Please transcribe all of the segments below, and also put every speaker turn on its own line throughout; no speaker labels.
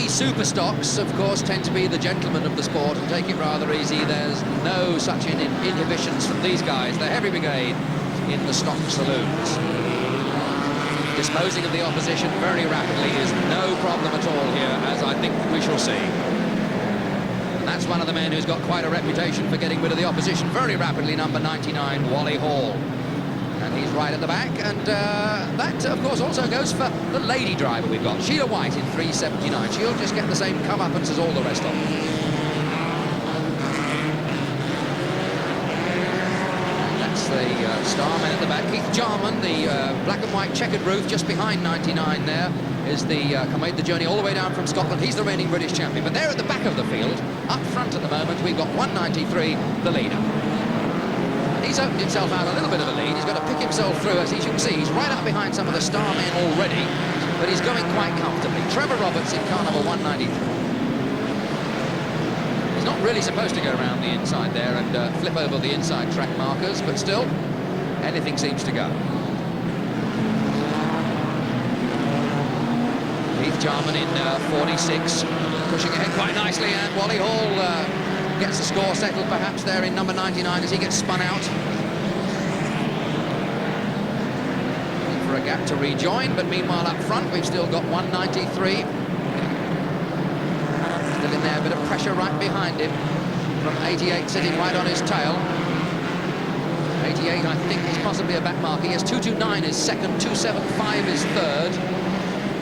The super stocks, of course, tend to be the gentlemen of the sport and take it rather easy. There's no such inhibitions from these guys, the heavy brigade in the stock saloons. Disposing of the opposition very rapidly is no problem at all here, as I think we shall see. And that's one of the men who's got quite a reputation for getting rid of the opposition very rapidly, number 99, Wally Hall. And he's right at the back, and that, of course, also goes for the lady driver we've got, Sheila White in 379. She'll just get the same comeuppance as all the rest of them. That's the star man at the back. Keith Jarman, the black and white checkered roof just behind 99 there, is the made the journey all the way down from Scotland. He's the reigning British champion. But there at the back of the field, up front at the moment, we've got 193, the leader. He's opened himself out a little bit of a lead. He's got to pick himself through, as you can see. He's right up behind some of the star men already, but he's going quite comfortably. Trevor Roberts in car number 193. He's not really supposed to go around the inside there and flip over the inside track markers, but still, anything seems to go. Keith Jarman in 46, pushing ahead quite nicely, and Wally Hall gets the score settled perhaps there in number 99 as he gets spun out. For a gap to rejoin, but meanwhile up front we've still got 193. Still in there, a bit of pressure right behind him from 88 sitting right on his tail. 88 I think is possibly a back marker. Yes, 229 is second, 275 is third.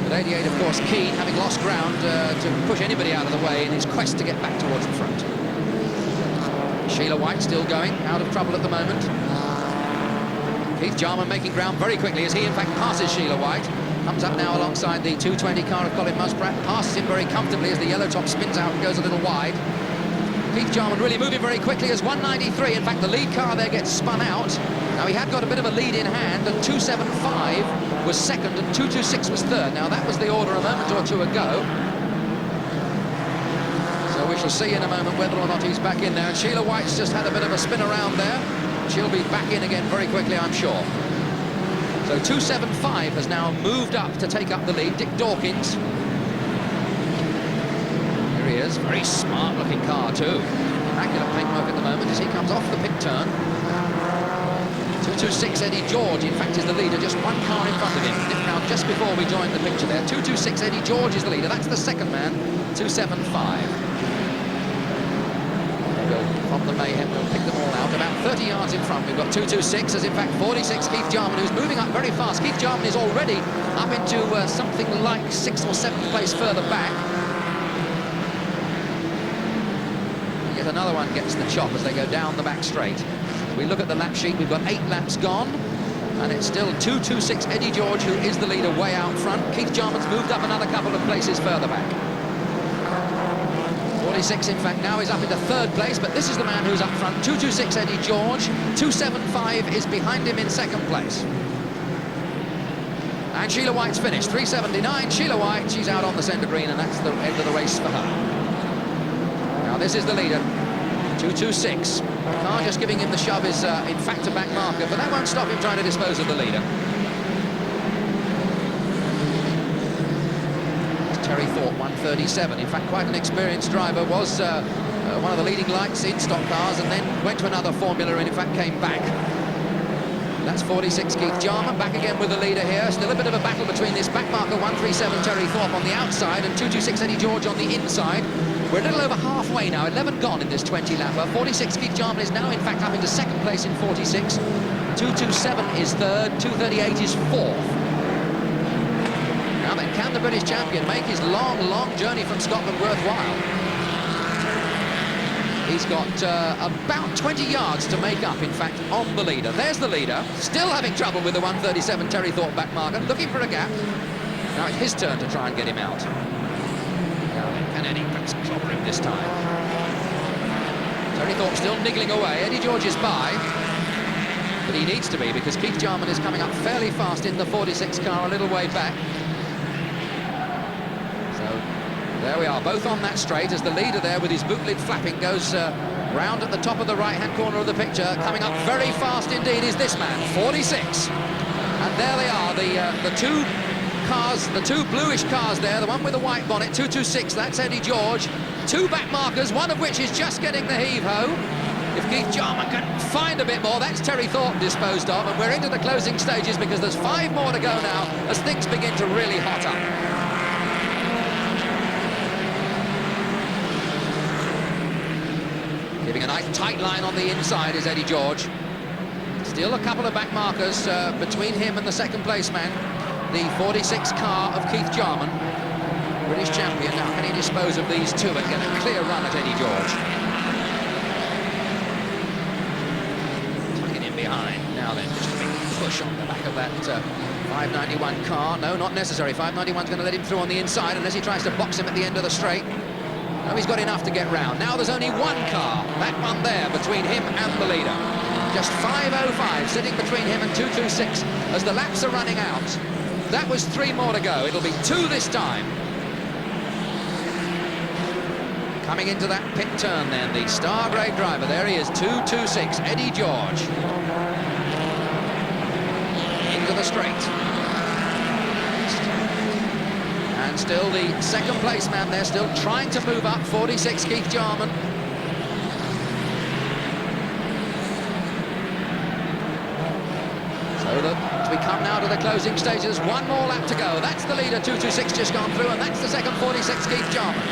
But 88 of course keen, having lost ground to push anybody out of the way in his quest to get back towards the front. Sheila White still going, out of trouble at the moment. Keith Jarman making ground very quickly as he in fact passes Sheila White. Comes up now alongside the 220 car of Colin Muspratt, passes him very comfortably as the yellow top spins out and goes a little wide. Keith Jarman really moving very quickly as 193. In fact, the lead car there gets spun out. Now, he had got a bit of a lead in hand, and 275 was second and 226 was third. Now, that was the order a moment or two ago. So we shall see in a moment whether or not he's back in there. And Sheila White's just had a bit of a spin around there. She'll be back in again very quickly, I'm sure. So 275 has now moved up to take up the lead. Dick Dawkins. Here he is, very smart looking car too. Immaculate paintwork at the moment as he comes off the pit turn. 226 Eddie George, in fact, is the leader, just one car in front of him. Now, just before we joined the picture there, 226 Eddie George is the leader. That's the second man, 275. From the mayhem, we'll pick them all out. About 30 yards in front, we've got 226, as in fact 46 Keith Jarman, who's moving up very fast. Keith Jarman is already up into something like 6th or 7th place further back. Yet another one gets the chop as they go down the back straight. We look at the lap sheet, we've got 8 laps gone, and it's still 226 Eddie George, who is the leader way out front. Keith Jarman's moved up another couple of places further back. 46, in fact, now is up into 3rd place, but this is the man who's up front. 226 Eddie George, 275 is behind him in 2nd place. And Sheila White's finished, 379. Sheila White, she's out on the centre green, and that's the end of the race for her. Now this is the leader, 226. The car just giving him the shove is, in fact, a back marker, but that won't stop him trying to dispose of the leader. Terry Thorpe, 137. In fact, quite an experienced driver, was one of the leading lights in stock cars, and then went to another formula and in fact came back. That's 46 Keith Jarman, back again with the leader here. Still a bit of a battle between this back marker 137 Terry Thorpe on the outside and 226 Eddie George on the inside. We're a little over halfway now, 11 gone in this 20-lapper. 46 Keith Jarman is now in fact up into 2nd place in 46. 227 is 3rd, 238 is 4th. Now then, can the British champion make his long, long journey from Scotland worthwhile? He's got about 20 yards to make up, in fact, on the leader. There's the leader, still having trouble with the 137 Terry Thorpe back marker, looking for a gap. Now it's his turn to try and get him out. Now then, can Eddie perhaps clobber him this time? Terry Thorpe still niggling away. Eddie George is by, but he needs to be because Keith Jarman is coming up fairly fast in the 46 car, a little way back. There we are, both on that straight as the leader there with his boot lid flapping goes round at the top of the right-hand corner of the picture. Coming up very fast indeed is this man, 46. And there they are, the two cars, the two bluish cars there, the one with the white bonnet, 226, that's Eddie George. Two back markers, one of which is just getting the heave-ho. If Keith Jarman can find a bit more, that's Terry Thornton disposed of, and we're into the closing stages because there's 5 more to go now as things begin to really hot up. Giving a nice tight line on the inside is Eddie George. Still a couple of back markers between him and the second place man, the 46 car of Keith Jarman, British champion. Now, can he dispose of these two and get a clear run at Eddie George? Tucking in behind. Now then, just a big push on the back of that 591 car. No, not necessary. 591's going to let him through on the inside unless he tries to box him at the end of the straight. No, he's got enough to get round. Now there's only one car, that one there, between him and the leader. Just 5:05 sitting between him and 226 as the laps are running out. That was 3 more to go. It'll be 2 this time. Coming into that pit turn then, the star grade driver. There he is, 226, Eddie George. Into the straight. And still the second place man there, still trying to move up, 46, Keith Jarman. So as we come now to the closing stages, 1 more lap to go. That's the leader, 226 just gone through, and that's the second, 46, Keith Jarman.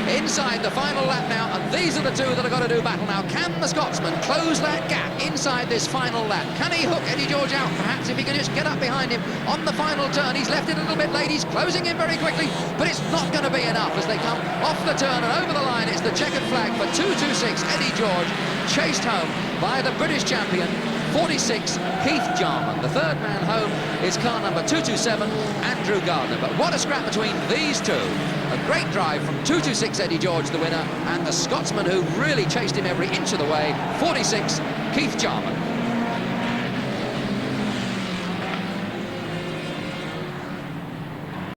Inside the final lap now, and these are the two that have got to do battle now. Can the Scotsman close that gap inside this final lap? Can he hook Eddie George out? Perhaps if he can just get up behind him on the final turn. He's left it a little bit late, he's closing in very quickly, but it's not going to be enough as they come off the turn and over the line. It's the checkered flag for 226, Eddie George, chased home by the British champion, 46, Keith Jarman. The third man home is car number 227, Andrew Gardner. But what a scrap between these two. A great drive from 226, Eddie George, the winner, and the Scotsman who really chased him every inch of the way, 46, Keith Jarman.